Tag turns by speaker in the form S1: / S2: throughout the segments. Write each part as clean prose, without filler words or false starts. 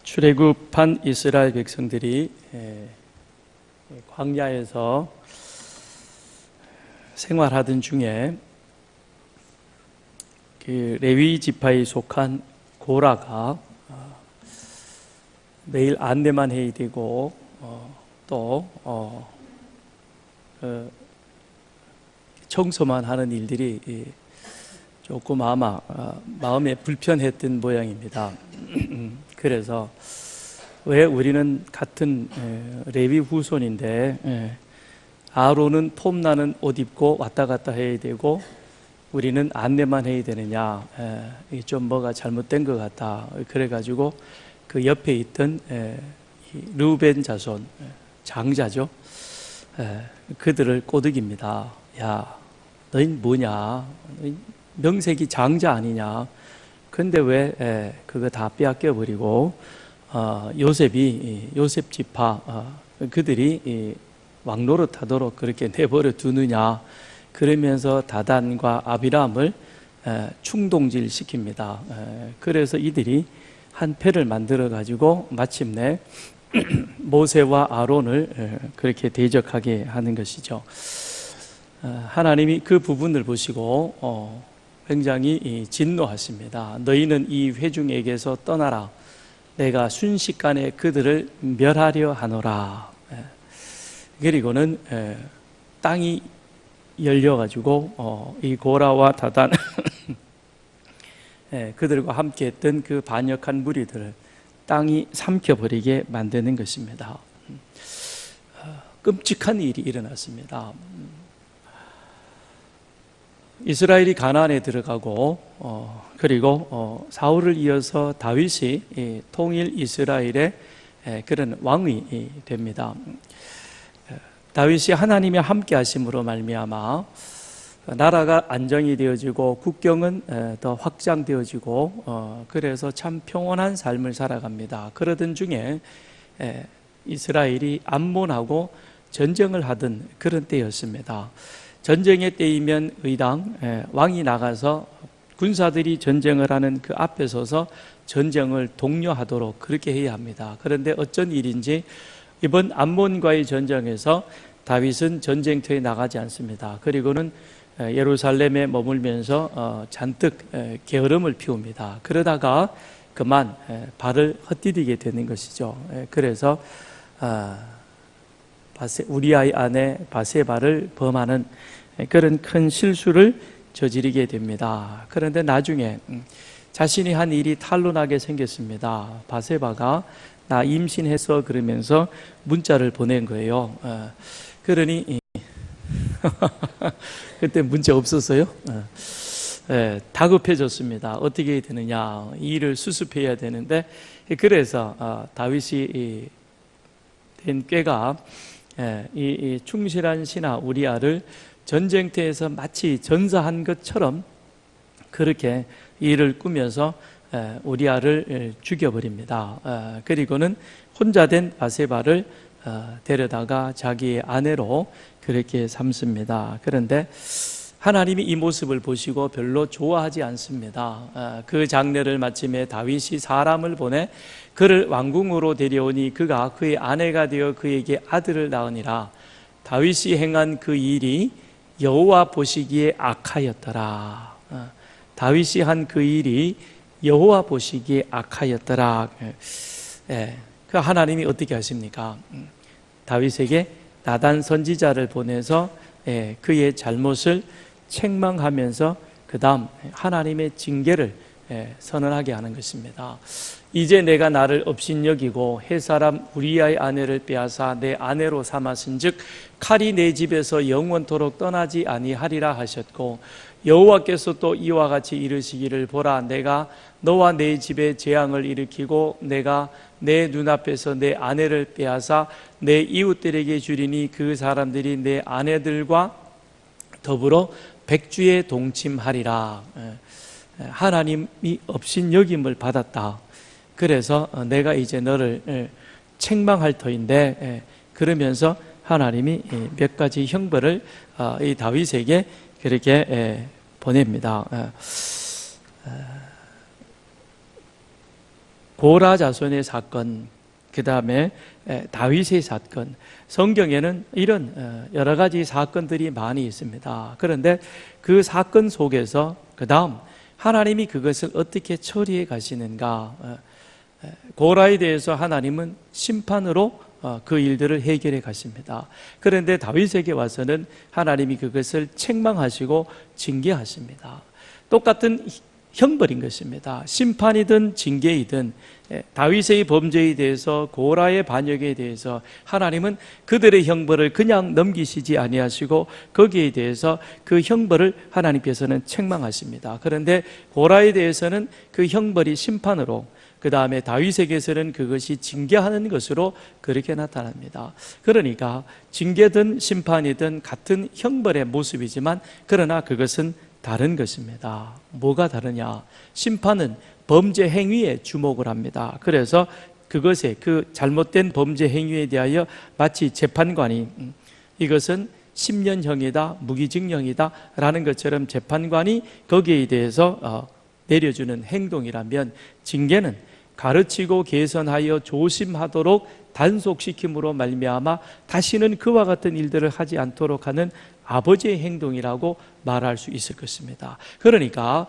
S1: 출애굽한 이스라엘 백성들이 광야에서 생활하던 중에 그 레위 지파에 속한 고라가 매일 안내만 해야 되고 또 청소만 하는 일들이 조금 아마 마음에 불편했던 모양입니다. 그래서 왜 우리는 같은 레위 후손인데 아론은 폼나는 옷 입고 왔다 갔다 해야 되고 우리는 안내만 해야 되느냐, 좀 뭐가 잘못된 것 같다. 그래가지고 그 옆에 있던 르우벤 자손 장자죠, 그들을 꼬드깁니다. 야, 너희는 뭐냐, 명색이 장자 아니냐. 근데 왜 그거 다 빼앗겨 버리고 요셉 지파 그들이 왕노릇하도록 그렇게 내버려 두느냐. 그러면서 다단과 아비람을 충동질 시킵니다. 그래서 이들이 한 패를 만들어 가지고 마침내 모세와 아론을 그렇게 대적하게 하는 것이죠. 하나님이 그 부분을 보시고 굉장히 진노하십니다. 너희는 이 회중에게서 떠나라. 내가 순식간에 그들을 멸하려 하노라. 그리고는 땅이 열려가지고 이 고라와 다단 그들과 함께했던 그 반역한 무리들을 땅이 삼켜버리게 만드는 것입니다. 끔찍한 일이 일어났습니다. 이스라엘이 가나안에 들어가고 그리고 사울을 이어서 다윗이 통일 이스라엘의 그런 왕이 됩니다. 다윗이 하나님의 함께 하심으로 말미암아 나라가 안정이 되어지고 국경은 더 확장되어지고 그래서 참 평온한 삶을 살아갑니다. 그러던 중에 이스라엘이 암몬하고 전쟁을 하던 그런 때였습니다. 전쟁의 때이면 의당 왕이 나가서 군사들이 전쟁을 하는 그 앞에 서서 전쟁을 독려하도록 그렇게 해야 합니다. 그런데 어쩐 일인지 이번 암몬과의 전쟁에서 다윗은 전쟁터에 나가지 않습니다. 그리고는 예루살렘에 머물면서 잔뜩 게으름을 피웁니다. 그러다가 그만 발을 헛디디게 되는 것이죠. 그래서 우리아의 아내 바세바를 범하는 그런 큰 실수를 저지르게 됩니다. 그런데 나중에 자신이 한 일이 탄로나게 생겼습니다. 바세바가 나 임신했어 그러면서 문자를 보낸 거예요. 그러니 그때 문자 없었어요. 다급해졌습니다. 어떻게 해야 되느냐, 이 일을 수습해야 되는데, 그래서 다윗이 된 꾀가 이 충실한 신하 우리아를 전쟁터에서 마치 전사한 것처럼 그렇게 일을 꾸며서 우리아를 죽여버립니다. 그리고는 혼자 된 바세바를 데려다가 자기의 아내로 그렇게 삼습니다. 그런데 하나님이 이 모습을 보시고 별로 좋아하지 않습니다. 그 장례를 마침에 다윗이 사람을 보내 그를 왕궁으로 데려오니 그가 그의 아내가 되어 그에게 아들을 낳으니라. 다윗이 행한 그 일이 여호와 보시기에 악하였더라. 다윗이 한 그 일이 여호와 보시기에 악하였더라. 그 하나님이 어떻게 하십니까? 다윗에게 나단 선지자를 보내서 그의 잘못을 책망하면서 그 다음 하나님의 징계를 선언하게 하는 것입니다. 이제 내가 나를 업신여기고 햇사람 우리아의 아내를 빼앗아 내 아내로 삼았은즉 칼이 내 집에서 영원토록 떠나지 아니하리라 하셨고, 여호와께서 또 이와 같이 이르시기를 보라, 내가 너와 내 집에 재앙을 일으키고 내가 내 눈앞에서 내 아내를 빼앗아 내 이웃들에게 주리니 그 사람들이 내 아내들과 더불어 백주에 동침하리라. 하나님이 업신여김을 받았다. 그래서 내가 이제 너를 책망할 터인데, 그러면서 하나님이 몇 가지 형벌을 이 다윗에게 그렇게 보냅니다. 고라 자손의 사건, 그 다음에 다윗의 사건, 성경에는 이런 여러 가지 사건들이 많이 있습니다. 그런데 그 사건 속에서 그 다음 하나님이 그것을 어떻게 처리해 가시는가, 고라에 대해서 하나님은 심판으로 그 일들을 해결해 가십니다. 그런데 다윗에게 와서는 하나님이 그것을 책망하시고 징계하십니다. 똑같은 형벌인 것입니다. 심판이든 징계이든 다윗의 범죄에 대해서, 고라의 반역에 대해서 하나님은 그들의 형벌을 그냥 넘기시지 아니하시고 거기에 대해서 그 형벌을 하나님께서는 책망하십니다. 그런데 고라에 대해서는 그 형벌이 심판으로, 그 다음에 다윗에게서는 그것이 징계하는 것으로 그렇게 나타납니다. 그러니까 징계든 심판이든 같은 형벌의 모습이지만 그러나 그것은 다른 것입니다. 뭐가 다르냐? 심판은 범죄 행위에 주목을 합니다. 그래서 그것에, 그 잘못된 범죄 행위에 대하여 마치 재판관이 이것은 10년형이다, 무기징역이다 라는 것처럼 재판관이 거기에 대해서 내려주는 행동이라면, 징계는 가르치고 개선하여 조심하도록 단속시킴으로 말미암아 다시는 그와 같은 일들을 하지 않도록 하는 아버지의 행동이라고 말할 수 있을 것입니다. 그러니까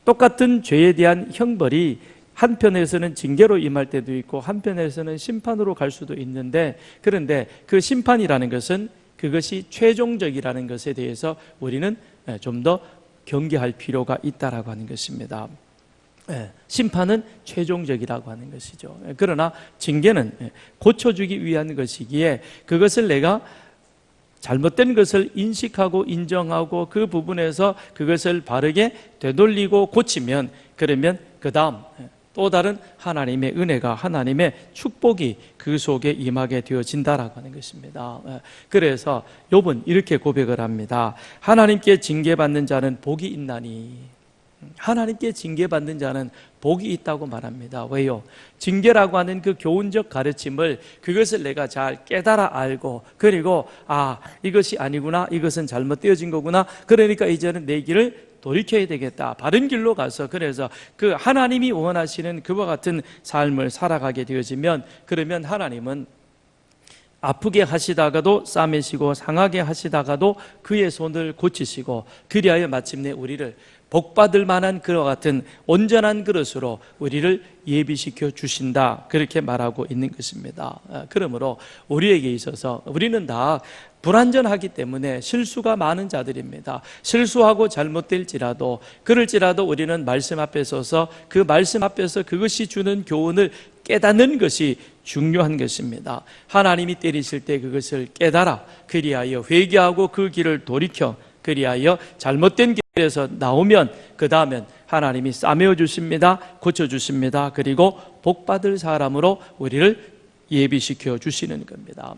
S1: 똑같은 죄에 대한 형벌이 한편에서는 징계로 임할 때도 있고 한편에서는 심판으로 갈 수도 있는데, 그런데 그 심판이라는 것은 그것이 최종적이라는 것에 대해서 우리는 좀 더 경계할 필요가 있다라고 하는 것입니다. 심판은 최종적이라고 하는 것이죠. 그러나 징계는 고쳐주기 위한 것이기에 그것을 내가 잘못된 것을 인식하고 인정하고 그 부분에서 그것을 바르게 되돌리고 고치면, 그러면 그 다음 또 다른 하나님의 은혜가, 하나님의 축복이 그 속에 임하게 되어진다라고 하는 것입니다. 그래서 욥은 이렇게 고백을 합니다. 하나님께 징계받는 자는 복이 있나니, 하나님께 징계받는 자는 복이 있다고 말합니다. 왜요? 징계라고 하는 그 교훈적 가르침을, 그것을 내가 잘 깨달아 알고, 그리고 이것이 아니구나, 이것은 잘못되어진 거구나, 그러니까 이제는 내 길을 돌이켜야 되겠다, 바른 길로 가서, 그래서 그 하나님이 원하시는 그와 같은 삶을 살아가게 되어지면, 그러면 하나님은 아프게 하시다가도 싸매시고 상하게 하시다가도 그의 손을 고치시고, 그리하여 마침내 우리를 복받을 만한 그와 같은 온전한 그릇으로 우리를 예비시켜 주신다, 그렇게 말하고 있는 것입니다. 그러므로 우리에게 있어서 우리는 다 불완전하기 때문에 실수가 많은 자들입니다. 실수하고 잘못될지라도, 그럴지라도 우리는 말씀 앞에 서서 그 말씀 앞에서 그것이 주는 교훈을 깨닫는 것이 중요한 것입니다. 하나님이 때리실 때 그것을 깨달아 그리하여 회개하고 그 길을 돌이켜 그리하여 잘못된 길에서 나오면 그 다음엔 하나님이 싸매어 주십니다. 고쳐주십니다. 그리고 복받을 사람으로 우리를 예비시켜 주시는 겁니다.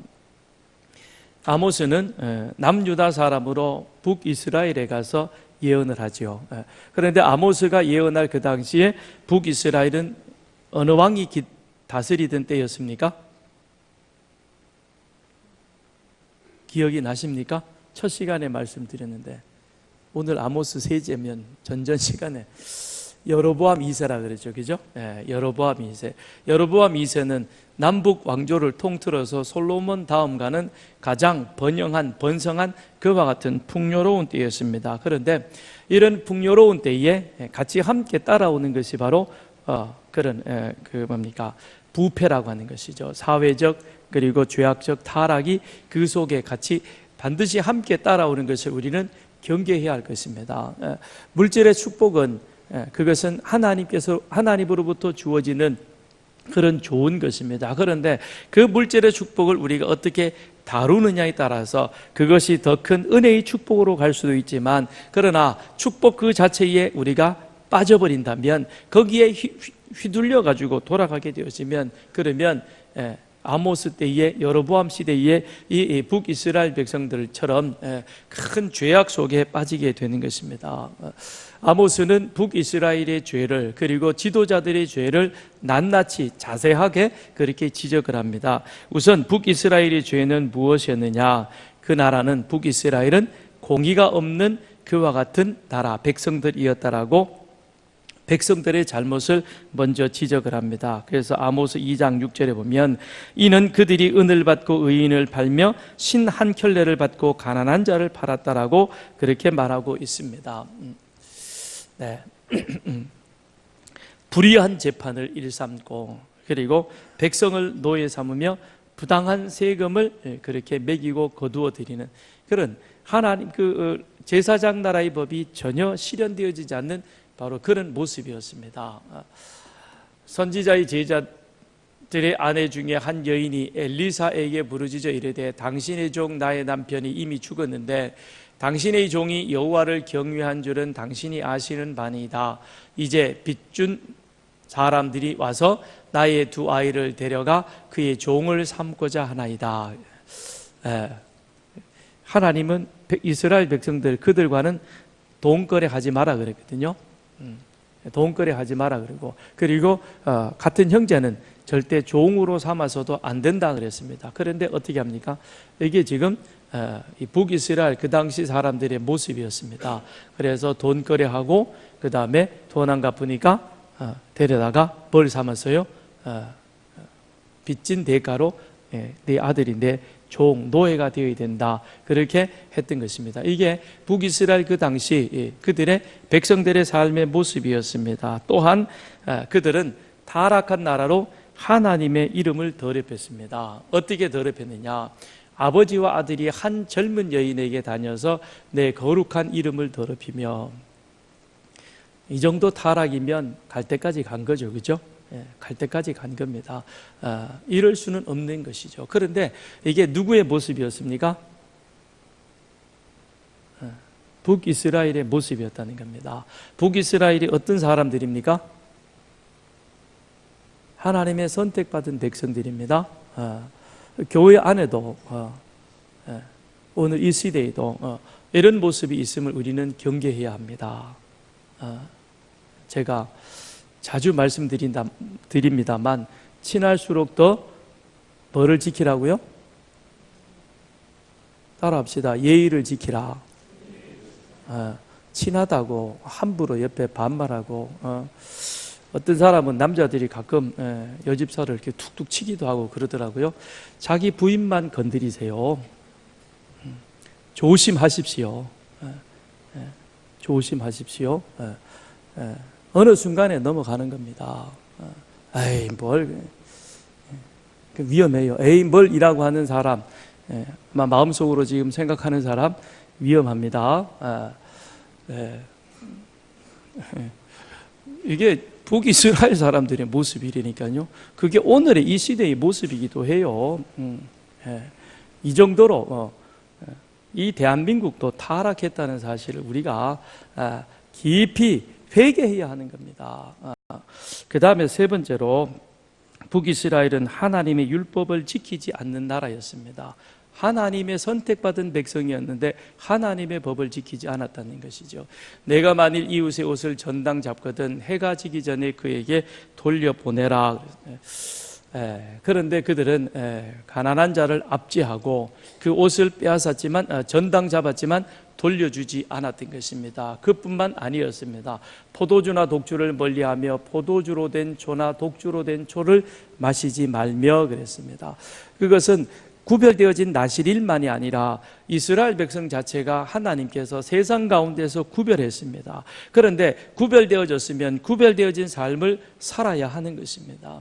S1: 아모스는 남유다 사람으로 북이스라엘에 가서 예언을 하죠. 그런데 아모스가 예언할 그 당시에 북이스라엘은 어느 왕이 다스리던 때였습니까? 기억이 나십니까? 첫 시간에 말씀드렸는데, 오늘 아모스 세제면 전전 시간에 여로보암 2세라 그랬죠, 그죠? 여로보암 2세. 여로보암 2세는 남북 왕조를 통틀어서 솔로몬 다음 가는 가장 번성한 그와 같은 풍요로운 때였습니다. 그런데 이런 풍요로운 때에 같이 함께 따라오는 것이 바로 그런 부패라고 하는 것이죠. 사회적 그리고 죄악적 타락이 그 속에 같이 반드시 함께 따라오는 것을 우리는 경계해야 할 것입니다. 물질의 축복은 그것은 하나님으로부터 주어지는 그런 좋은 것입니다. 그런데 그 물질의 축복을 우리가 어떻게 다루느냐에 따라서 그것이 더 큰 은혜의 축복으로 갈 수도 있지만, 그러나 축복 그 자체에 우리가 빠져버린다면, 거기에 휘둘려 가지고 돌아가게 되어지면, 그러면 아모스 때에, 여로보암 시대에 이 북이스라엘 백성들처럼 큰 죄악 속에 빠지게 되는 것입니다. 아모스는 북이스라엘의 죄를, 그리고 지도자들의 죄를 낱낱이 자세하게 그렇게 지적을 합니다. 우선 북이스라엘의 죄는 무엇이었느냐? 그 나라는, 북이스라엘은 공의가 없는 그와 같은 나라 백성들이었다라고 백성들의 잘못을 먼저 지적을 합니다. 그래서 아모스 2장 6절에 보면 이는 그들이 은을 받고 의인을 팔며 신 한 켤레를 받고 가난한 자를 팔았다라고 그렇게 말하고 있습니다. 네. 불의한 재판을 일삼고 그리고 백성을 노예 삼으며 부당한 세금을 그렇게 매기고 거두어 드리는 그런 하나님 제사장 나라의 법이 전혀 실현되어지지 않는 바로 그런 모습이었습니다. 선지자의 제자들의 아내 중에 한 여인이 엘리사에게 부르짖어 이르되 당신의 종 나의 남편이 이미 죽었는데 당신의 종이 여호와를 경외한 줄은 당신이 아시는 바니이다. 이제 빚준 사람들이 와서 나의 두 아이를 데려가 그의 종을 삼고자 하나이다. 하나님은 이스라엘 백성들 그들과는 돈거래 하지 마라 그랬거든요. 돈거래 하지 마라 그리고 같은 형제는 절대 종으로 삼아서도 안 된다 그랬습니다. 그런데 어떻게 합니까? 이게 지금 이 북이스라엘 그 당시 사람들의 모습이었습니다. 그래서 돈거래하고 그 다음에 돈 안 갚으니까 데려다가 벌 삼았어요. 빚진 대가로 네 아들이 내 종, 노예가 되어야 된다. 그렇게 했던 것입니다. 이게 북이스라엘 그 당시 그들의 백성들의 삶의 모습이었습니다. 또한 그들은 타락한 나라로 하나님의 이름을 더럽혔습니다. 어떻게 더럽혔느냐? 아버지와 아들이 한 젊은 여인에게 다녀서 내 거룩한 이름을 더럽히며 이 정도 타락이면 갈 때까지 간 거죠. 그죠? 갈 때까지 간 겁니다. 이럴 수는 없는 것이죠. 그런데 이게 누구의 모습이었습니까? 북이스라엘의 모습이었다는 겁니다. 북이스라엘이 어떤 사람들입니까? 하나님의 선택받은 백성들입니다. 교회 안에도 오늘 이 시대에도 이런 모습이 있음을 우리는 경계해야 합니다. 제가 자주 말씀드립니다만 친할수록 더 뭐를 지키라고요? 따라합시다. 예의를 지키라. 친하다고 함부로 옆에 반말하고 어떤 사람은 남자들이 가끔 여집사를 이렇게 툭툭 치기도 하고 그러더라고요. 자기 부인만 건드리세요. 조심하십시오. 조심하십시오. 어느 순간에 넘어가는 겁니다. 에이 뭘 위험해요. 에이 뭘이라고 하는 사람 아마 마음속으로 지금 생각하는 사람 위험합니다. 이게 북이스라엘 사람들의 모습이라니까요. 그게 오늘의 이 시대의 모습이기도 해요. 이 정도로 이 대한민국도 타락했다는 사실을 우리가 깊이 회개해야 하는 겁니다. 그 다음에 세 번째로 북이스라엘은 하나님의 율법을 지키지 않는 나라였습니다. 하나님의 선택받은 백성이었는데 하나님의 법을 지키지 않았다는 것이죠. 내가 만일 이웃의 옷을 전당 잡거든 해가 지기 전에 그에게 돌려보내라. 그런데 그들은 가난한 자를 압제하고 그 옷을 빼앗았지만 전당 잡았지만 돌려주지 않았던 것입니다. 그뿐만 아니었습니다. 포도주나 독주를 멀리하며 포도주로 된 조나 독주로 된 조를 마시지 말며 그랬습니다. 그것은 구별되어진 나실일만이 아니라 이스라엘 백성 자체가 하나님께서 세상 가운데서 구별했습니다. 그런데 구별되어졌으면 구별되어진 삶을 살아야 하는 것입니다.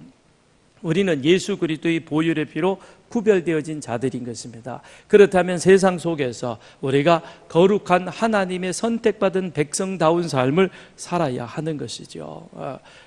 S1: 우리는 예수 그리스도의 보혈의 피로 구별되어진 자들인 것입니다. 그렇다면 세상 속에서 우리가 거룩한 하나님의 선택받은 백성다운 삶을 살아야 하는 것이죠.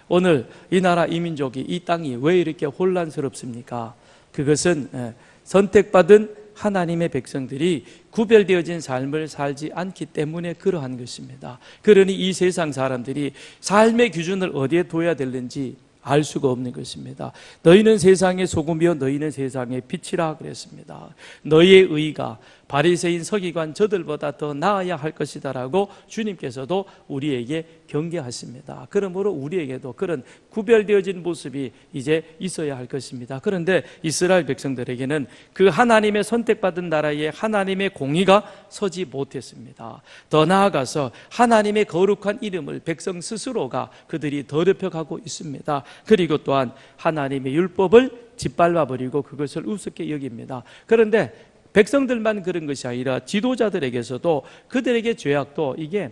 S1: 오늘 이 나라 이 민족이 이 땅이 왜 이렇게 혼란스럽습니까? 그것은 선택받은 하나님의 백성들이 구별되어진 삶을 살지 않기 때문에 그러한 것입니다. 그러니 이 세상 사람들이 삶의 기준을 어디에 둬야 되는지 알 수가 없는 것입니다. 너희는 세상의 소금이요 너희는 세상의 빛이라 그랬습니다. 너희의 의가 바리새인 서기관 저들보다 더 나아야 할 것이다라고 주님께서도 우리에게 경계하십니다. 그러므로 우리에게도 그런 구별되어진 모습이 이제 있어야 할 것입니다. 그런데 이스라엘 백성들에게는 그 하나님의 선택받은 나라에 하나님의 공의가 서지 못했습니다. 더 나아가서 하나님의 거룩한 이름을 백성 스스로가 그들이 더럽혀가고 있습니다. 그리고 또한 하나님의 율법을 짓밟아버리고 그것을 우습게 여깁니다. 그런데 백성들만 그런 것이 아니라 지도자들에게서도 그들에게 죄악도 이게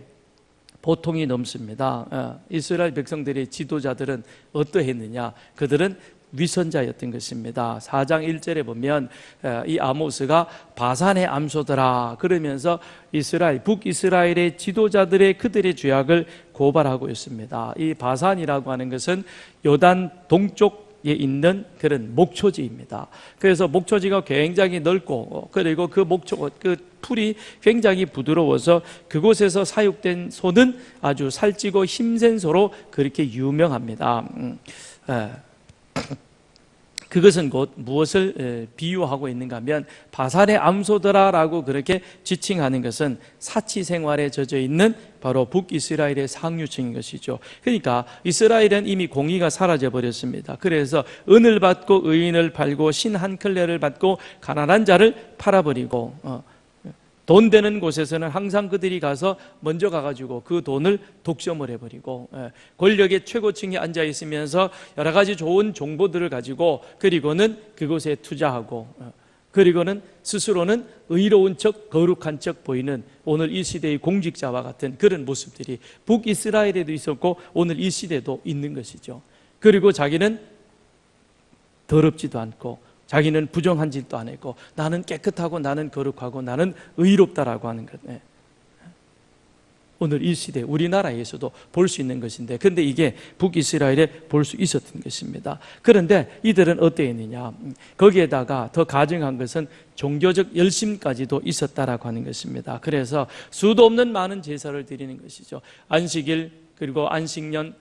S1: 보통이 넘습니다. 이스라엘 백성들의 지도자들은 어떠했느냐? 그들은 위선자였던 것입니다. 4장 1절에 보면 이 아모스가 바산의 암소더라 그러면서 북이스라엘의 지도자들의 그들의 죄악을 고발하고 있습니다. 이 바산이라고 하는 것은 요단 동쪽 에 있는 그런 목초지입니다. 그래서 목초지가 굉장히 넓고 그리고 그 풀이 굉장히 부드러워서 그곳에서 사육된 소는 아주 살찌고 힘센 소로 그렇게 유명합니다. 그것은 곧 무엇을 비유하고 있는가 하면 바산의 암소더라라고 그렇게 지칭하는 것은 사치 생활에 젖어 있는 바로 북이스라엘의 상류층인 것이죠. 그러니까 이스라엘은 이미 공의가 사라져 버렸습니다. 그래서 은을 받고 의인을 팔고 신 한 클레를 받고 가난한 자를 팔아버리고 돈 되는 곳에서는 항상 그들이 가서 먼저 가가지고 그 돈을 독점을 해버리고 권력의 최고층에 앉아 있으면서 여러 가지 좋은 정보들을 가지고 그리고는 그곳에 투자하고 그리고는 스스로는 의로운 척 거룩한 척 보이는 오늘 이 시대의 공직자와 같은 그런 모습들이 북이스라엘에도 있었고 오늘 이 시대도 있는 것이죠. 그리고 자기는 더럽지도 않고 자기는 부정한 짓도 안 했고 나는 깨끗하고 나는 거룩하고 나는 의롭다라고 하는 것. 오늘 이 시대 우리나라에서도 볼 수 있는 것인데 근데 이게 북이스라엘에 볼 수 있었던 것입니다. 그런데 이들은 어떠했느냐? 거기에다가 더 가증한 것은 종교적 열심까지도 있었다라고 하는 것입니다. 그래서 수도 없는 많은 제사를 드리는 것이죠. 안식일 그리고 안식년,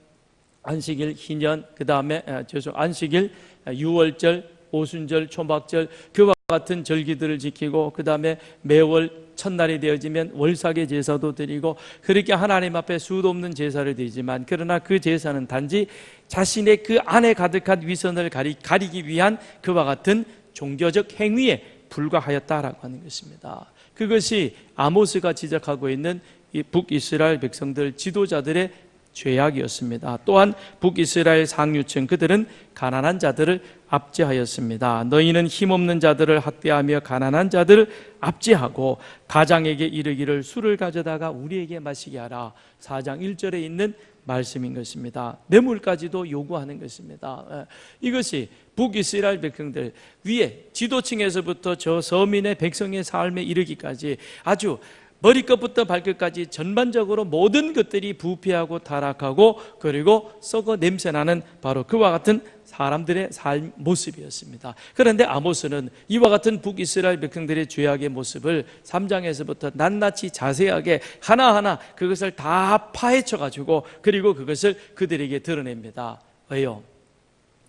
S1: 안식일, 희년, 그 다음에 안식일, 유월절, 오순절, 초막절 그와 같은 절기들을 지키고 그 다음에 매월 첫날이 되어지면 월삭의 제사도 드리고 그렇게 하나님 앞에 수도 없는 제사를 드리지만 그러나 그 제사는 단지 자신의 그 안에 가득한 위선을 가리기 위한 그와 같은 종교적 행위에 불과하였다라고 하는 것입니다. 그것이 아모스가 지적하고 있는 이 북이스라엘 백성들 지도자들의 죄악이었습니다. 또한 북이스라엘 상류층 그들은 가난한 자들을 압제하였습니다. 너희는 힘없는 자들을 학대하며 가난한 자들을 압제하고 가장에게 이르기를 술을 가져다가 우리에게 마시게 하라. 4장 1절에 있는 말씀인 것입니다. 뇌물까지도 요구하는 것입니다. 이것이 북이스라엘 백성들 위에 지도층에서부터 저 서민의 백성의 삶에 이르기까지 아주 머리끝부터 발끝까지 전반적으로 모든 것들이 부패하고 타락하고 그리고 썩어 냄새나는 바로 그와 같은 사람들의 삶 모습이었습니다. 그런데 아모스는 이와 같은 북이스라엘 백성들의 죄악의 모습을 3장에서부터 낱낱이 자세하게 하나하나 그것을 다 파헤쳐가지고 그리고 그것을 그들에게 드러냅니다. 왜요?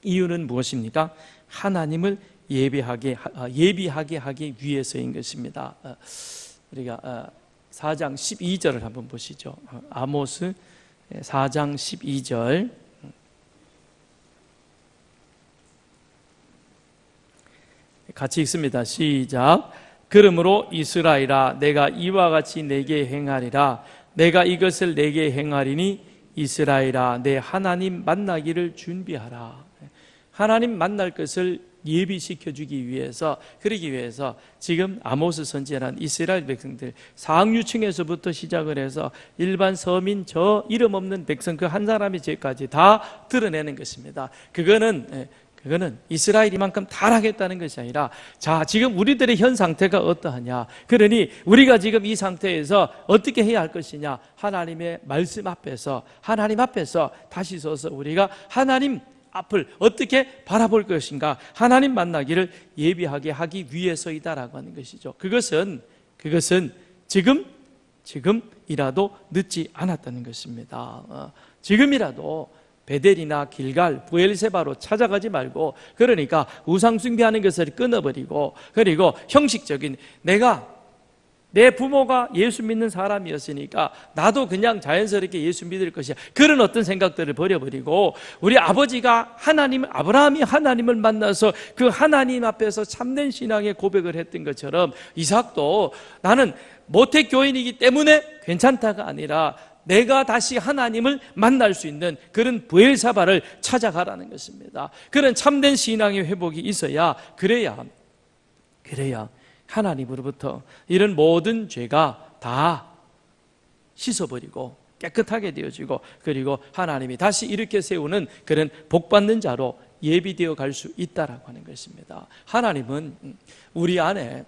S1: 이유는 무엇입니까? 하나님을 예비하게 하기 위해서인 것입니다. 우리가 4장 12절을 한번 보시죠. 아모스 4장 12절 같이 읽습니다. 시작. 그러므로 이스라엘아 내가 이와 같이 내게 행하리라. 내가 이것을 내게 행하리니 이스라엘아 내 하나님 만나기를 준비하라. 하나님 만날 것을 예비시켜주기 위해서 그러기 위해서 지금 아모스 선지자는 이스라엘 백성들 상류층에서부터 시작을 해서 일반 서민 저 이름 없는 백성 그 한 사람의 죄까지 다 드러내는 것입니다. 그거는 이스라엘이만큼 타락했다는 것이 아니라 자 지금 우리들의 현 상태가 어떠하냐 그러니 우리가 지금 이 상태에서 어떻게 해야 할 것이냐 하나님의 말씀 앞에서 하나님 앞에서 다시 서서 우리가 하나님 앞을 어떻게 바라볼 것인가 하나님 만나기를 예비하게 하기 위해서이다라고 하는 것이죠. 그것은 지금이라도 늦지 않았다는 것입니다. 지금이라도 베델이나 길갈, 부엘세바로 찾아가지 말고 그러니까 우상 숭배하는 것을 끊어버리고 그리고 형식적인 내가 내 부모가 예수 믿는 사람이었으니까 나도 그냥 자연스럽게 예수 믿을 것이야. 그런 어떤 생각들을 버려버리고, 우리 아버지가 아브라함이 하나님을 만나서 그 하나님 앞에서 참된 신앙의 고백을 했던 것처럼 이삭도 나는 모태교인이기 때문에 괜찮다가 아니라 내가 다시 하나님을 만날 수 있는 그런 브엘사바를 찾아가라는 것입니다. 그런 참된 신앙의 회복이 있어야, 그래야 하나님으로부터 이런 모든 죄가 다 씻어버리고 깨끗하게 되어지고, 그리고 하나님이 다시 이렇게 세우는 그런 복받는 자로 예비되어 갈 수 있다라고 하는 것입니다. 하나님은 우리 안에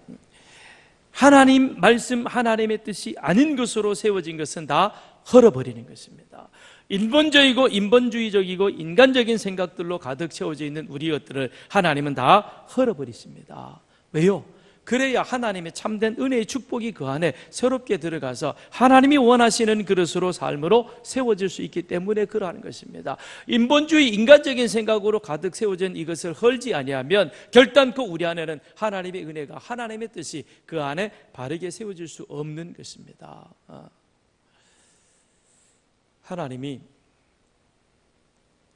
S1: 하나님 말씀, 하나님의 뜻이 아닌 것으로 세워진 것은 다 헐어버리는 것입니다. 인본적이고 인본주의적이고 인간적인 생각들로 가득 채워져 있는 우리 것들을 하나님은 다 헐어버리십니다. 왜요? 그래야 하나님의 참된 은혜의 축복이 그 안에 새롭게 들어가서 하나님이 원하시는 그릇으로 삶으로 세워질 수 있기 때문에 그러한 것입니다. 인본주의 인간적인 생각으로 가득 세워진 이것을 헐지 아니하면 결단코 우리 안에는 하나님의 은혜가, 하나님의 뜻이 그 안에 바르게 세워질 수 없는 것입니다. 하나님이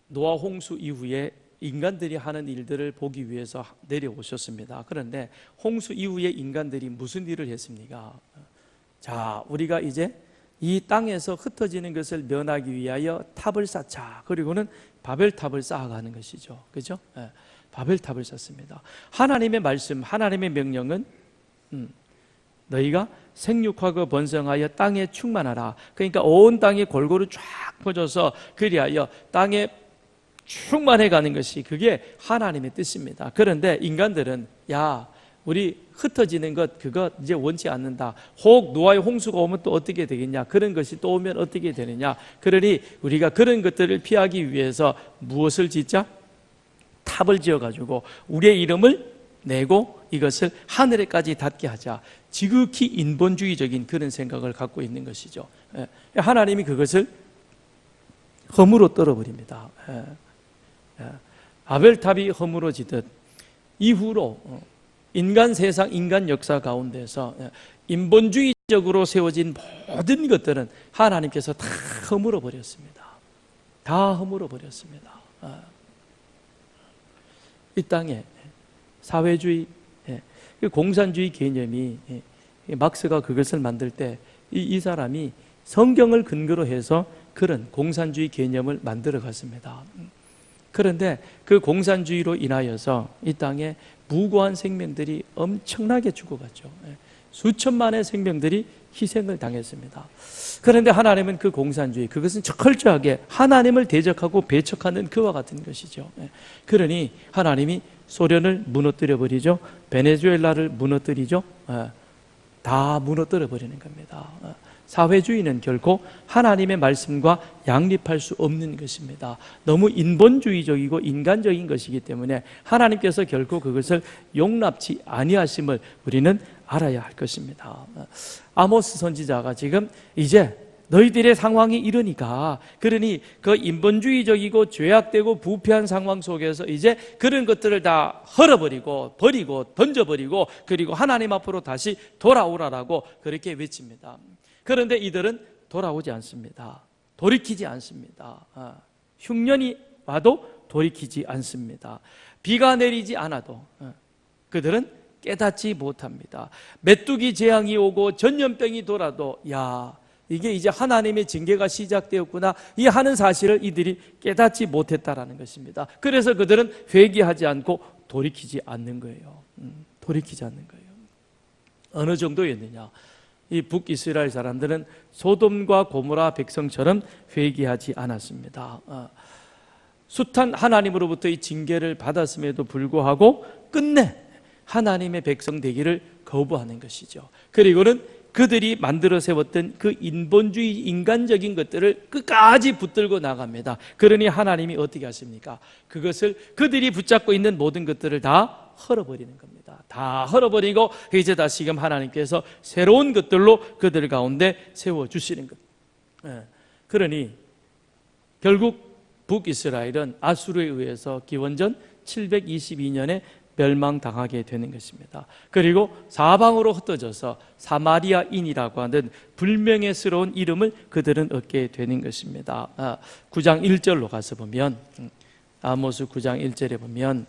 S1: 노아 홍수 이후에 인간들이 하는 일들을 보기 위해서 내려오셨습니다. 그런데 홍수 이후에 인간들이 무슨 일을 했습니까? 자, 우리가 이제 이 땅에서 흩어지는 것을 면하기 위하여 탑을 쌓자. 그리고는 바벨탑을 쌓아가는 것이죠. 그죠? 바벨탑을 쌓습니다. 하나님의 말씀, 하나님의 명령은 너희가 생육하고 번성하여 땅에 충만하라. 그러니까 온 땅에 골고루 쫙 퍼져서 그리하여 땅에 충만해 가는 것이, 그게 하나님의 뜻입니다. 그런데 인간들은 우리 흩어지는 것, 그거 이제 원치 않는다. 혹 노아의 홍수가 오면 또 어떻게 되겠냐, 그런 것이 또 오면 어떻게 되느냐. 그러니 우리가 그런 것들을 피하기 위해서 무엇을 짓자? 탑을 지어가지고 우리의 이름을 내고 이것을 하늘에까지 닿게 하자. 지극히 인본주의적인 그런 생각을 갖고 있는 것이죠. 하나님이 그것을 허물어 떨어버립니다. 바벨탑이 허물어지듯 이후로 인간 세상, 인간 역사 가운데서 인본주의적으로 세워진 모든 것들은 하나님께서 다 허물어 버렸습니다. 다 허물어 버렸습니다. 이 땅에 사회주의, 공산주의 개념이, 막스가 그것을 만들 때 이 사람이 성경을 근거로 해서 그런 공산주의 개념을 만들어 갔습니다. 그런데 그 공산주의로 인하여서 이 땅에 무고한 생명들이 엄청나게 죽어갔죠. 수천만의 생명들이 희생을 당했습니다. 그런데 하나님은 그 공산주의, 그것은 철저하게 하나님을 대적하고 배척하는 그와 같은 것이죠. 그러니 하나님이 소련을 무너뜨려 버리죠. 베네수엘라를 무너뜨리죠. 다 무너뜨려 버리는 겁니다. 사회주의는 결코 하나님의 말씀과 양립할 수 없는 것입니다. 너무 인본주의적이고 인간적인 것이기 때문에 하나님께서 결코 그것을 용납치 아니하심을 우리는 알아야 할 것입니다. 아모스 선지자가 지금 이제 너희들의 상황이 이러니까, 그러니 그 인본주의적이고 죄악되고 부패한 상황 속에서 이제 그런 것들을 다 헐어버리고 버리고 던져버리고 그리고 하나님 앞으로 다시 돌아오라라고 그렇게 외칩니다. 그런데 이들은 돌아오지 않습니다. 돌이키지 않습니다. 흉년이 와도 돌이키지 않습니다. 비가 내리지 않아도 그들은 깨닫지 못합니다. 메뚜기 재앙이 오고 전염병이 돌아도 이게 이제 하나님의 징계가 시작되었구나, 이 하는 사실을 이들이 깨닫지 못했다라는 것입니다. 그래서 그들은 회개하지 않고 돌이키지 않는 거예요. 돌이키지 않는 거예요. 어느 정도였느냐? 이 북이스라엘 사람들은 소돔과 고모라 백성처럼 회개하지 않았습니다. 숱한 하나님으로부터의 징계를 받았음에도 불구하고 끝내 하나님의 백성 되기를 거부하는 것이죠. 그리고는 그들이 만들어 세웠던 그 인본주의 인간적인 것들을 끝까지 붙들고 나갑니다. 그러니 하나님이 어떻게 하십니까? 그것을, 그들이 붙잡고 있는 모든 것들을 다 헐어버리는 겁니다. 다 헐어버리고 이제 다시금 하나님께서 새로운 것들로 그들 가운데 세워주시는 것. 그러니 결국 북이스라엘은 아수르에 의해서 기원전 722년에 멸망당하게 되는 것입니다. 그리고 사방으로 흩어져서 사마리아인이라고 하는 불명예스러운 이름을 그들은 얻게 되는 것입니다. 9장 1절로 가서 보면, 아모스 9장 1절에 보면,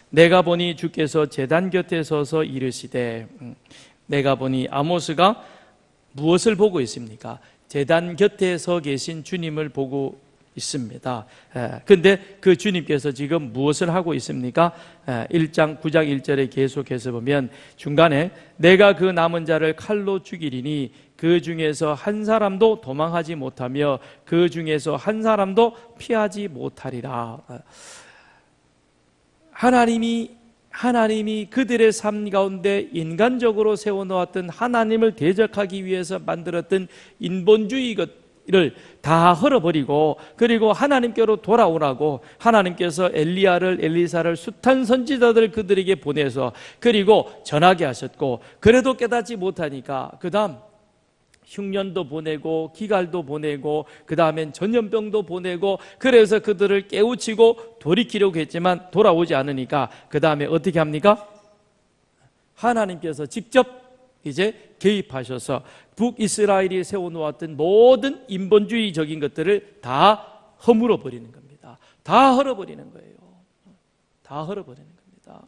S1: 내가 보니 주께서 제단 곁에 서서 이르시되, 내가 보니 아모스가 무엇을 보고 있습니까? 제단 곁에 서 계신 주님을 보고 있습니다. 근데 그 주님께서 지금 무엇을 하고 있습니까? 9장 1절에 계속해서 보면 중간에 내가 그 남은 자를 칼로 죽이리니 그 중에서 한 사람도 도망하지 못하며 그 중에서 한 사람도 피하지 못하리라. 하나님이 그들의 삶 가운데 인간적으로 세워놓았던 하나님을 대적하기 위해서 만들었던 인본주의 것을 다 헐어버리고, 그리고 하나님께로 돌아오라고 하나님께서 엘리사를 숱한 선지자들 그들에게 보내서 그리고 전하게 하셨고, 그래도 깨닫지 못하니까 그 다음 흉년도 보내고 기갈도 보내고 그 다음엔 전염병도 보내고, 그래서 그들을 깨우치고 돌이키려고 했지만 돌아오지 않으니까 그 다음에 어떻게 합니까? 하나님께서 직접 이제 개입하셔서 북이스라엘이 세워놓았던 모든 인본주의적인 것들을 다 허물어 버리는 겁니다. 다 헐어버리는 거예요. 다 헐어버리는 겁니다.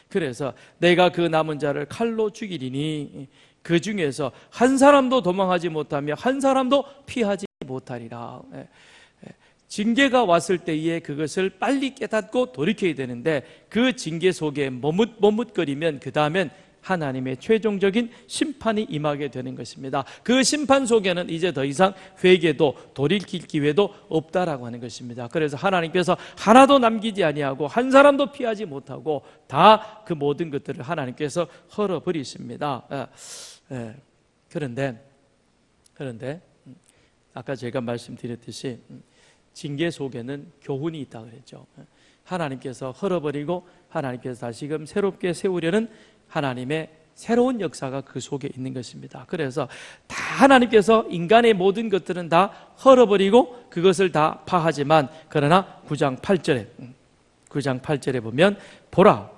S1: 그래서 내가 그 남은 자를 칼로 죽이리니 그 중에서 한 사람도 도망하지 못하며 한 사람도 피하지 못하리라. 징계가 왔을 때에 그것을 빨리 깨닫고 돌이켜야 되는데 그 징계 속에 머뭇거리면 그 다음엔 하나님의 최종적인 심판이 임하게 되는 것입니다. 그 심판 속에는 이제 더 이상 회개도 돌이킬 기회도 없다라고 하는 것입니다. 그래서 하나님께서 하나도 남기지 아니하고 한 사람도 피하지 못하고 다 그 모든 것들을 하나님께서 헐어버리십니다. 그런데 아까 제가 말씀드렸듯이 징계 속에는 교훈이 있다고 그랬죠. 하나님께서 헐어버리고 하나님께서 다시금 새롭게 세우려는 하나님의 새로운 역사가 그 속에 있는 것입니다. 그래서 다 하나님께서 인간의 모든 것들은 다 헐어버리고 그것을 다 파하지만, 그러나 9장 8절에 보면 보라,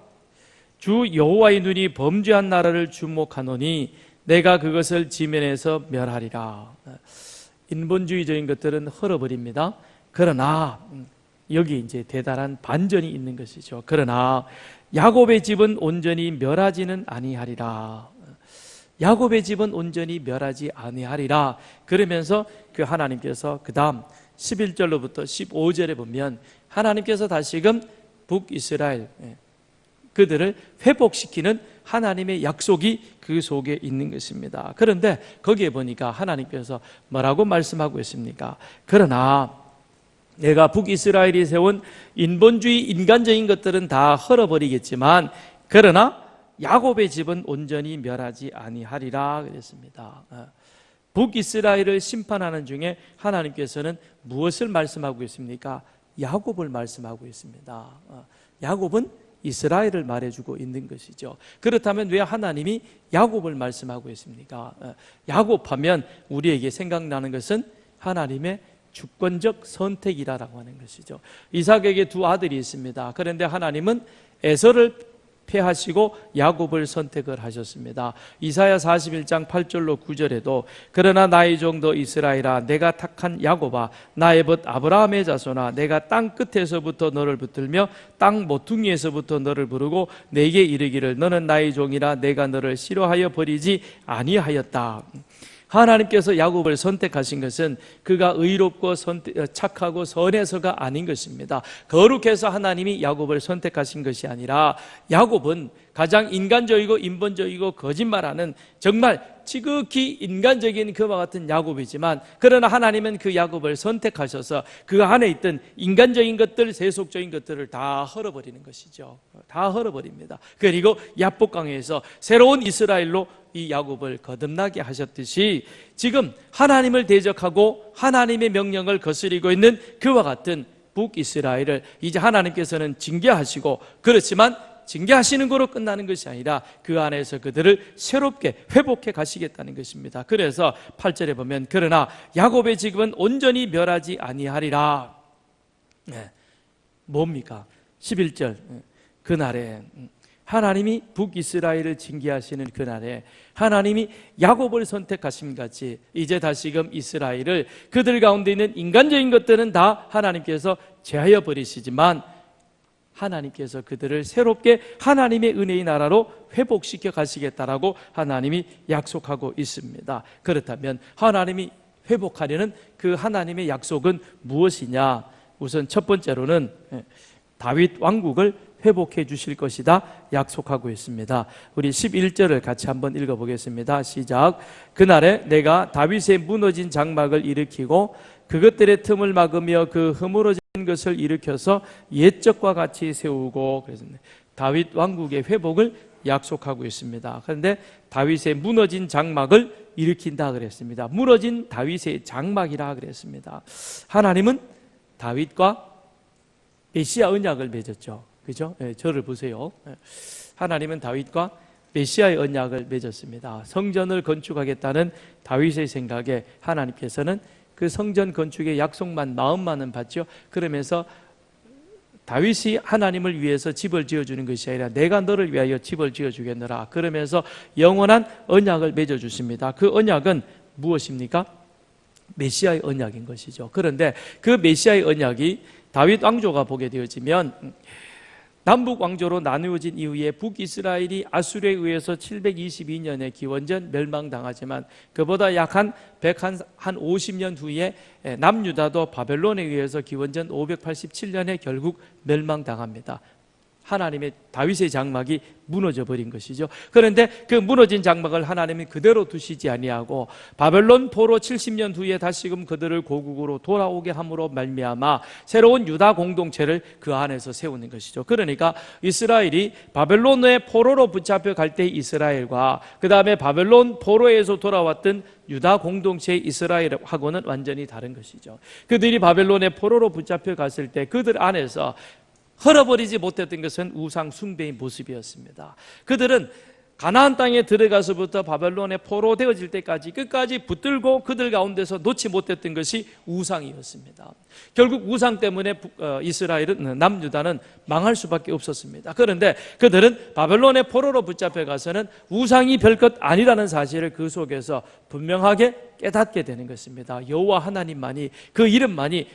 S1: 주 여호와의 눈이 범죄한 나라를 주목하노니 내가 그것을 지면에서 멸하리라. 인본주의적인 것들은 헐어버립니다. 그러나 여기 이제 대단한 반전이 있는 것이죠. 그러나 야곱의 집은 온전히 멸하지는 아니하리라. 야곱의 집은 온전히 멸하지 아니하리라. 그러면서 그 하나님께서 그 다음 11절로부터 15절에 보면 하나님께서 다시금 북이스라엘 그들을 회복시키는 하나님의 약속이 그 속에 있는 것입니다. 그런데 거기에 보니까 하나님께서 뭐라고 말씀하고 있습니까? 그러나 내가 북이스라엘이 세운 인본주의 인간적인 것들은 다 헐어버리겠지만 그러나 야곱의 집은 온전히 멸하지 아니하리라 그랬습니다. 북이스라엘을 심판하는 중에 하나님께서는 무엇을 말씀하고 있습니까? 야곱을 말씀하고 있습니다. 야곱은 이스라엘을 말해주고 있는 것이죠. 그렇다면 왜 하나님이 야곱을 말씀하고 있습니까? 야곱하면 우리에게 생각나는 것은 하나님의 주권적 선택이라고 하는 것이죠. 이삭에게 두 아들이 있습니다. 그런데 하나님은 에서를 패하시고 야곱을 선택을 하셨습니다. 이사야 41장 8절로 9절에도 그러나 나의 종도 이스라엘아, 내가 택한 야곱아, 나의 벗 아브라함의 자손아, 내가 땅 끝에서부터 너를 붙들며 땅 모퉁이에서부터 너를 부르고 내게 이르기를 너는 나의 종이라, 내가 너를 싫어하여 버리지 아니하였다. 하나님께서 야곱을 선택하신 것은 그가 의롭고 착하고 선해서가 아닌 것입니다. 거룩해서 하나님이 야곱을 선택하신 것이 아니라 야곱은 가장 인간적이고 인본적이고 거짓말하는 정말 지극히 인간적인 그와 같은 야곱이지만, 그러나 하나님은 그 야곱을 선택하셔서 그 안에 있던 인간적인 것들, 세속적인 것들을 다 헐어버리는 것이죠. 다 헐어버립니다. 그리고 야복강에서 새로운 이스라엘로 이 야곱을 거듭나게 하셨듯이 지금 하나님을 대적하고 하나님의 명령을 거스리고 있는 그와 같은 북이스라엘을 이제 하나님께서는 징계하시고, 그렇지만 징계하시는 거로 끝나는 것이 아니라 그 안에서 그들을 새롭게 회복해 가시겠다는 것입니다. 그래서 8절에 보면 그러나 야곱의 지금은 온전히 멸하지 아니하리라. 뭡니까? 11절 그날에 하나님이 북이스라엘을 징계하시는 그날에 하나님이 야곱을 선택하심 같이 이제 다시금 이스라엘을, 그들 가운데 있는 인간적인 것들은 다 하나님께서 제하여 버리시지만 하나님께서 그들을 새롭게 하나님의 은혜의 나라로 회복시켜 가시겠다라고 하나님이 약속하고 있습니다. 그렇다면 하나님이 회복하려는 그 하나님의 약속은 무엇이냐? 우선 첫 번째로는 다윗 왕국을 회복해 주실 것이다 약속하고 있습니다. 우리 11절을 같이 한번 읽어보겠습니다. 시작. 그날에 내가 다윗의 무너진 장막을 일으키고 그것들의 틈을 막으며 그 허물어진 것을 일으켜서 옛적과 같이 세우고, 그래서 다윗 왕국의 회복을 약속하고 있습니다. 그런데 다윗의 무너진 장막을 일으킨다 그랬습니다. 무너진 다윗의 장막이라 그랬습니다. 하나님은 다윗과 메시아 언약을 맺었죠. 그죠? 네, 저를 보세요. 하나님은 다윗과 메시아의 언약을 맺었습니다. 성전을 건축하겠다는 다윗의 생각에 하나님께서는 그 성전 건축의 약속만, 마음만은 받죠. 그러면서 다윗이 하나님을 위해서 집을 지어주는 것이 아니라 내가 너를 위하여 집을 지어주겠노라, 그러면서 영원한 언약을 맺어주십니다. 그 언약은 무엇입니까? 메시아의 언약인 것이죠. 그런데 그 메시아의 언약이 다윗 왕조가 보게 되어지면 남북 왕조로 나누어진 이후에 북이스라엘이 아수르에 의해서 722년에 기원전 멸망당하지만 그보다 약 한 50년 후에 남유다도 바벨론에 의해서 기원전 587년에 결국 멸망당합니다. 하나님의 다윗의 장막이 무너져 버린 것이죠. 그런데 그 무너진 장막을 하나님이 그대로 두시지 아니하고 바벨론 포로 70년 후에 다시금 그들을 고국으로 돌아오게 함으로 말미암아 새로운 유다 공동체를 그 안에서 세우는 것이죠. 그러니까 이스라엘이 바벨론의 포로로 붙잡혀 갈 때 이스라엘과 그 다음에 바벨론 포로에서 돌아왔던 유다 공동체의 이스라엘하고는 완전히 다른 것이죠. 그들이 바벨론의 포로로 붙잡혀 갔을 때 그들 안에서 헐어버리지 못했던 것은 우상 숭배의 모습이었습니다. 그들은 가나안 땅에 들어가서부터 바벨론의 포로 되어질 때까지 끝까지 붙들고 그들 가운데서 놓지 못했던 것이 우상이었습니다. 결국 우상 때문에 이스라엘은, 남유다는 망할 수밖에 없었습니다. 그런데 그들은 바벨론의 포로로 붙잡혀 가서는 우상이 별것 아니라는 사실을 그 속에서 분명하게 깨닫게 되는 것입니다. 여호와 하나님만이, 그 이름만이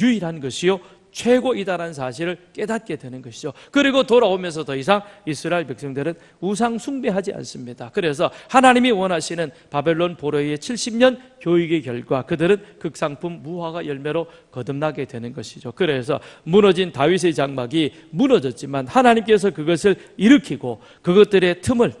S1: 유일한 것이요 최고이다라는 사실을 깨닫게 되는 것이죠. 그리고 돌아오면서 더 이상 이스라엘 백성들은 우상 숭배하지 않습니다. 그래서 하나님이 원하시는 바벨론 포로의 70년 교육의 결과 그들은 극상품 무화과 열매로 거듭나게 되는 것이죠. 그래서 무너진 다윗의 장막이 무너졌지만 하나님께서 그것을 일으키고 그것들의 틈을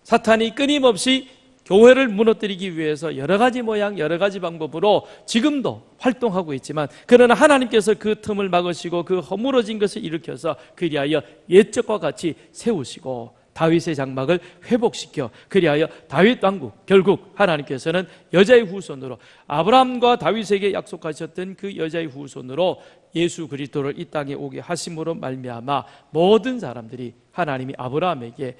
S1: 사탄이 끊임없이 교회를 무너뜨리기 위해서 여러 가지 모양, 여러 가지 방법으로 지금도 활동하고 있지만, 그러나 하나님께서 그 틈을 막으시고 그 허물어진 것을 일으켜서 그리하여 옛적과 같이 세우시고 다윗의 장막을 회복시켜 그리하여 다윗 왕국, 결국 하나님께서는 여자의 후손으로, 아브라함과 다윗에게 약속하셨던 그 여자의 후손으로 예수 그리스도를 이 땅에 오게 하심으로 말미암아 모든 사람들이 하나님이 아브라함에게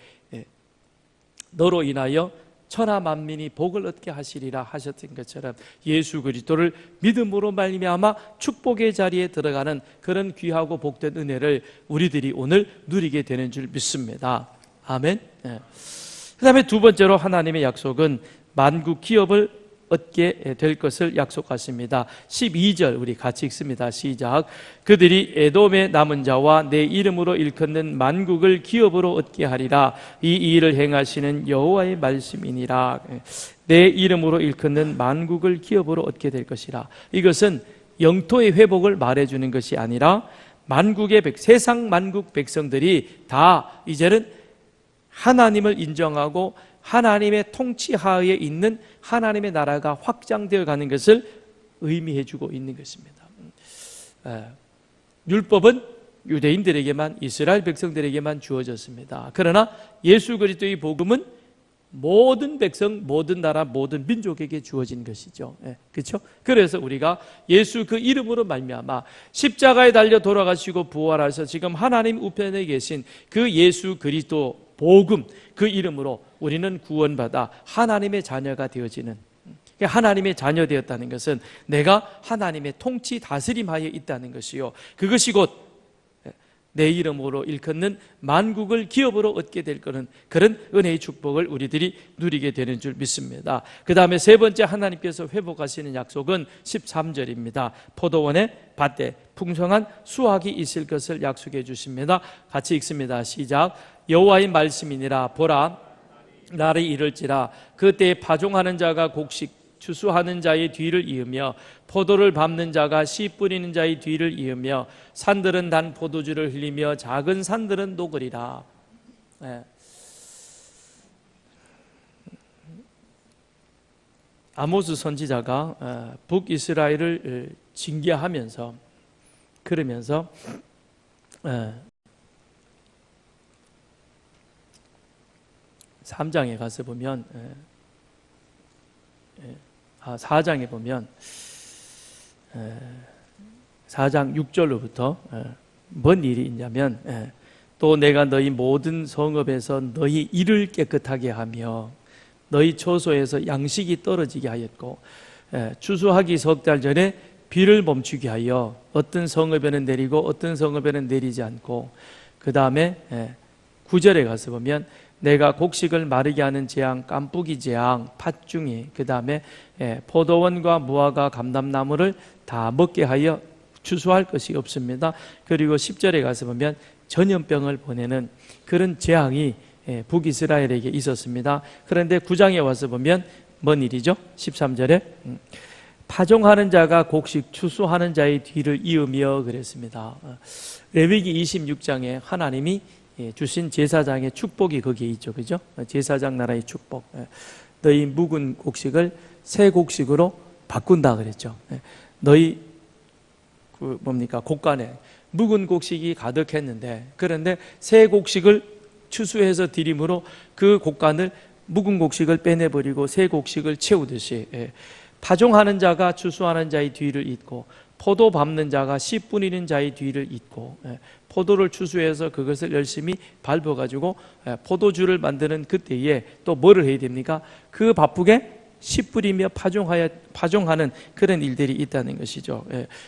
S1: 너로 인하여 천하 만민이 복을 얻게 하시리라 하셨던 것처럼 예수 그리스도를 믿음으로 말미암아 축복의 자리에 들어가는 그런 귀하고 복된 은혜를 우리들이 오늘 누리게 되는 줄 믿습니다. 아멘. 그 다음에 두 번째로 하나님의 약속은 만국 기업을 얻게 될 것을 약속하십니다. 12절 우리 같이 읽습니다. 시작. 그들이 에돔의 남은 자와 내 이름으로 일컫는 만국을 기업으로 얻게 하리라. 이 일을 행하시는 여호와의 말씀이니라. 내 이름으로 일컫는 만국을 기업으로 얻게 될 것이라. 이것은 영토의 회복을 말해주는 것이 아니라 만국의 세상 만국 백성들이 다 이제는 하나님을 인정하고 하나님의 통치하에 있는 하나님의 나라가 확장되어 가는 것을 의미해 주고 있는 것입니다. 율법은 유대인들에게만, 이스라엘 백성들에게만 주어졌습니다. 그러나 예수 그리스도의 복음은 모든 백성, 모든 나라, 모든 민족에게 주어진 것이죠. 그렇죠? 그래서 우리가 예수 그 이름으로 말미암아 십자가에 달려 돌아가시고 부활하셔서 지금 하나님 우편에 계신 그 예수 그리스도 복음, 그 이름으로 우리는 구원받아 하나님의 자녀가 되어지는, 하나님의 자녀 되었다는 것은 내가 하나님의 통치 다스림하에 있다는 것이요, 그것이 곧 내 이름으로 일컫는 만국을 기업으로 얻게 될 거는 그런 은혜의 축복을 우리들이 누리게 되는 줄 믿습니다. 그 다음에 세 번째 하나님께서 회복하시는 약속은 13절입니다. 포도원의 밭에 풍성한 수확이 있을 것을 약속해 주십니다. 같이 읽습니다. 시작. 여호와의 말씀이니라. 보라, 날이 이를지라. 그때에 파종하는 자가 곡식 추수하는 자의 뒤를 이으며 포도를 밟는 자가 씨 뿌리는 자의 뒤를 이으며 산들은 단 포도주를 흘리며 작은 산들은 녹으리라. 네. 아모스 선지자가 북이스라엘을 징계하면서 그러면서 3장에 가서 보면 4장에 보면 4장 6절로부터 뭔 일이 있냐면 또 내가 너희 모든 성읍에서 너희 이를 깨끗하게 하며 너희 초소에서 양식이 떨어지게 하였고 추수하기 석 달 전에 비를 멈추게 하여 어떤 성읍에는 내리고 어떤 성읍에는 내리지 않고 그 다음에 9절에 가서 보면 내가 곡식을 마르게 하는 재앙, 깐뿌기 재앙, 팥중이, 그 다음에 포도원과 무화과 감람나무를 다 먹게 하여 추수할 것이 없습니다. 그리고 10절에 가서 보면 전염병을 보내는 그런 재앙이 북이스라엘에게 있었습니다. 그런데 9장에 와서 보면 뭔 일이죠? 13절에 파종하는 자가 곡식 추수하는 자의 뒤를 이으며 그랬습니다. 레위기 26장에 하나님이 주신 제사장의 축복이 거기에 있죠. 그죠? 제사장 나라의 축복. 너희 묵은 곡식을 새 곡식으로 바꾼다 그랬죠. 너희 곡간에 묵은 곡식이 가득했는데 그런데 새 곡식을 추수해서 드림으로 그 곡간을 묵은 곡식을 빼내버리고 새 곡식을 채우듯이 파종하는 자가 추수하는 자의 뒤를 잇고 포도 밟는 자가 씨 뿌리는 자의 뒤를 잇고 포도를 추수해서 그것을 열심히 밟아가지고 포도주를 만드는 그때에 또 뭐를 해야 됩니까? 그 바쁘게 씨 뿌리며 파종하는 그런 일들이 있다는 것이죠.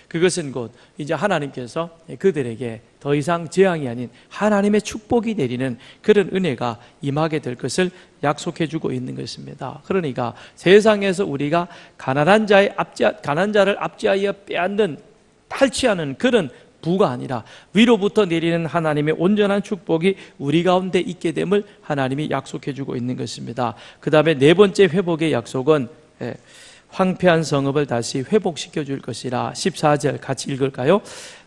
S1: 그것은 곧 이제 하나님께서 그들에게 더 이상 재앙이 아닌 하나님의 축복이 내리는 그런 은혜가 임하게 될 것을 약속해 주고 있는 것입니다. 그러니까 세상에서 우리가 가난한 자를 압제하여 빼앗는 탈취하는 그런 부가 아니라 위로부터 내리는 하나님의 온전한 축복이 우리 가운데 있게 됨을 하나님이 약속해 주고 있는 것입니다. 그 다음에 네 번째 회복의 약속은 황폐한 성읍을 다시 회복시켜 줄 것이라. 14절 같이 읽을까요?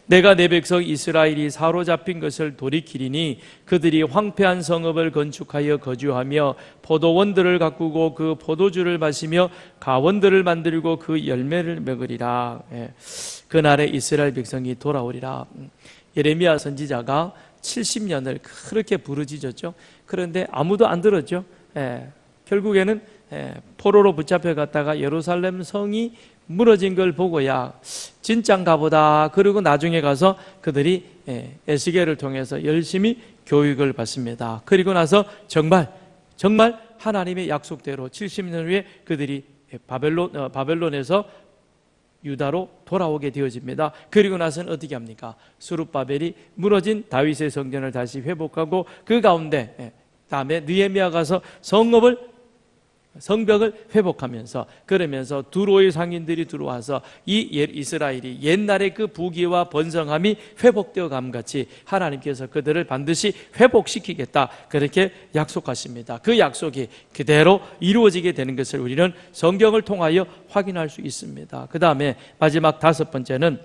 S1: 내가 내 백성 이스라엘이 사로잡힌 것을 돌이키리니 그들이 황폐한 성읍을 건축하여 거주하며 포도원들을 가꾸고 그 포도주를 마시며 가원들을 만들고 그 열매를 먹으리라. 그날에 이스라엘 백성이 돌아오리라. 예레미야 선지자가 70년을 그렇게 부르짖었죠. 그런데 아무도 안 들었죠. 결국에는 포로로 붙잡혀 갔다가 예루살렘 성이 무너진 걸 보고야 진짠가 보다. 그리고 나중에 가서 그들이 에스겔을 통해서 열심히 교육을 받습니다. 그리고 나서 정말 하나님의 약속대로 70년 후에 그들이 바벨론에서 유다로 돌아오게 되어집니다. 그리고 나서는 어떻게 합니까? 스룹바벨이 무너진 다윗의 성전을 다시 회복하고 그 가운데 다음에 느헤미야 가서 성벽을 회복하면서 그러면서 두로의 상인들이 들어와서 이 이스라엘이 옛날의 그 부귀와 번성함이 회복되어 감같이 하나님께서 그들을 반드시 회복시키겠다 그렇게 약속하십니다. 그 약속이 그대로 이루어지게 되는 것을 우리는 성경을 통하여 확인할 수 있습니다. 그 다음에 마지막 다섯 번째는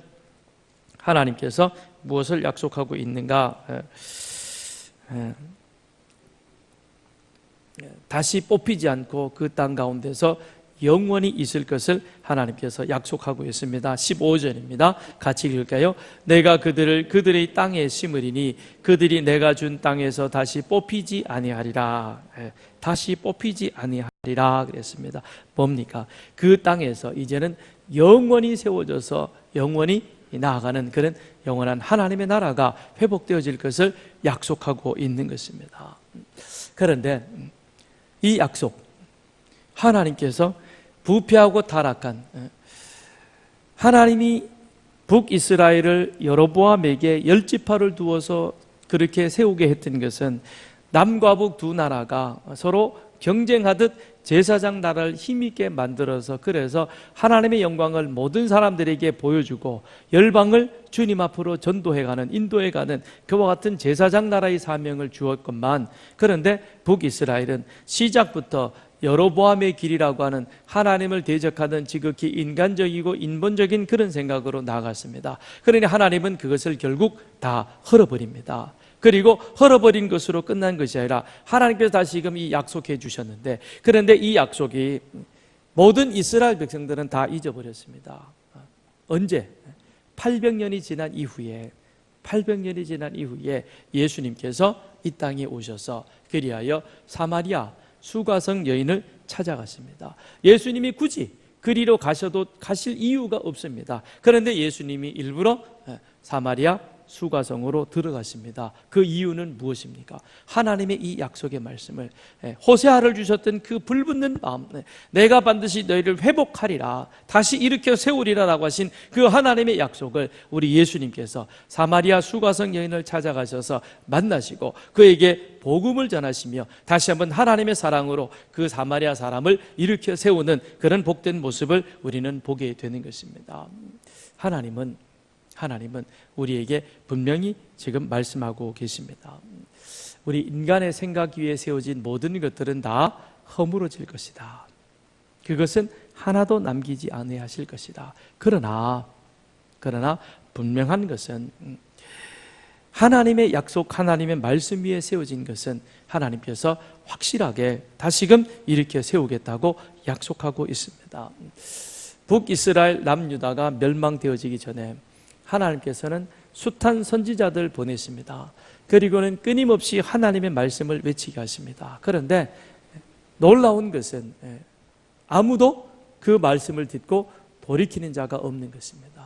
S1: 하나님께서 무엇을 약속하고 있는가? 다시 뽑히지 않고 그 땅 가운데서 영원히 있을 것을 하나님께서 약속하고 있습니다. 15절입니다. 같이 읽을까요? 내가 그들의 땅에 심으리니 그들이 내가 준 땅에서 다시 뽑히지 아니하리라. 다시 뽑히지 아니하리라 그랬습니다. 뭡니까? 그 땅에서 이제는 영원히 세워져서 영원히 나아가는 그런 영원한 하나님의 나라가 회복되어질 것을 약속하고 있는 것입니다. 그런데 이 약속, 하나님께서 부패하고 타락한 하나님이 북이스라엘을 여로보암에게 10지파를 두어서 그렇게 세우게 했던 것은 남과 북 두 나라가 서로 경쟁하듯 제사장 나라를 힘있게 만들어서, 그래서 하나님의 영광을 모든 사람들에게 보여주고 열방을 주님 앞으로 전도해가는, 인도해가는 그와 같은 제사장 나라의 사명을 주었건만, 그런데 북이스라엘은 시작부터 여로보암의 길이라고 하는 하나님을 대적하는 지극히 인간적이고 인본적인 그런 생각으로 나아갔습니다. 그러니 하나님은 그것을 결국 다 헐어버립니다. 그리고 헐어버린 것으로 끝난 것이 아니라 하나님께서 다시금 이 약속해 주셨는데, 그런데 이 약속이 모든 이스라엘 백성들은 다 잊어버렸습니다. 언제? 800년이 지난 이후에, 800년이 지난 이후에 예수님께서 이 땅에 오셔서 그리하여 사마리아 수가성 여인을 찾아갔습니다. 예수님이 굳이 그리로 가셔도 가실 이유가 없습니다. 그런데 예수님이 일부러 사마리아 수가성으로 들어갔습니다. 그 이유는 무엇입니까? 하나님의 이 약속의 말씀을, 호세아를 주셨던 그 불붙는 마음, 내가 반드시 너희를 회복하리라, 다시 일으켜 세우리라 라고 하신 그 하나님의 약속을 우리 예수님께서 사마리아 수가성 여인을 찾아가셔서 만나시고 그에게 복음을 전하시며 다시 한번 하나님의 사랑으로 그 사마리아 사람을 일으켜 세우는 그런 복된 모습을 우리는 보게 되는 것입니다. 하나님은 우리에게 분명히 지금 말씀하고 계십니다. 우리 인간의 생각 위에 세워진 모든 것들은 다 허물어질 것이다. 그것은 하나도 남기지 아니하실 것이다. 그러나 분명한 것은 하나님의 약속, 하나님의 말씀 위에 세워진 것은 하나님께서 확실하게 다시금 일으켜 세우겠다고 약속하고 있습니다. 북이스라엘 남유다가 멸망되어지기 전에 하나님께서는 숱한 선지자들 보내십니다. 그리고는 끊임없이 하나님의 말씀을 외치게 하십니다. 그런데 놀라운 것은 아무도 그 말씀을 듣고 돌이키는 자가 없는 것입니다.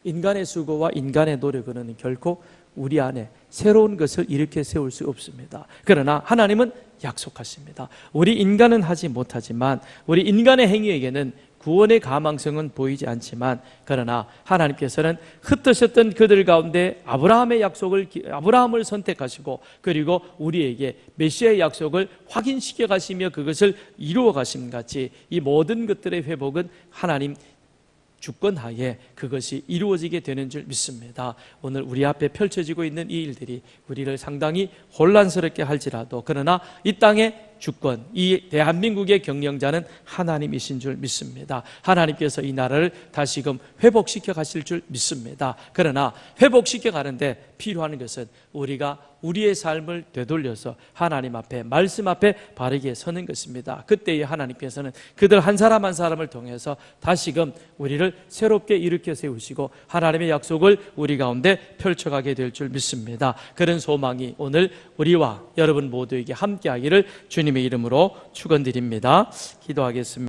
S1: 인간의 수고와 인간의 노력으로는 결코 우리 안에 새로운 것을 일으켜 세울 수 없습니다. 그러나 하나님은 약속하십니다. 우리 인간은 하지 못하지만, 우리 인간의 행위에게는 구원의 가망성은 보이지 않지만, 그러나 하나님께서는 흩으셨던 그들 가운데 아브라함을 선택하시고 그리고 우리에게 메시아의 약속을 확인시켜 가시며 그것을 이루어 가심 같이 이 모든 것들의 회복은 하나님 주권하에 그것이 이루어지게 되는 줄 믿습니다. 오늘 우리 앞에 펼쳐지고 있는 이 일들이 우리를 상당히 혼란스럽게 할지라도, 그러나 이 땅의 주권, 이 대한민국의 경영자는 하나님이신 줄 믿습니다. 하나님께서 이 나라를 다시금 회복시켜 가실 줄 믿습니다. 그러나 회복시켜 가는데 필요한 것은 우리가 우리의 삶을 되돌려서 하나님 앞에, 말씀 앞에 바르게 서는 것입니다. 그때에 하나님께서는 그들 한 사람 한 사람을 통해서 다시금 우리를 새롭게 일으켜 세우시고 하나님의 약속을 우리 가운데 펼쳐가게 될 줄 믿습니다. 그런 소망이 오늘 우리와 여러분 모두에게 함께하기를 주님의 이름으로 축원드립니다. 기도하겠습니다.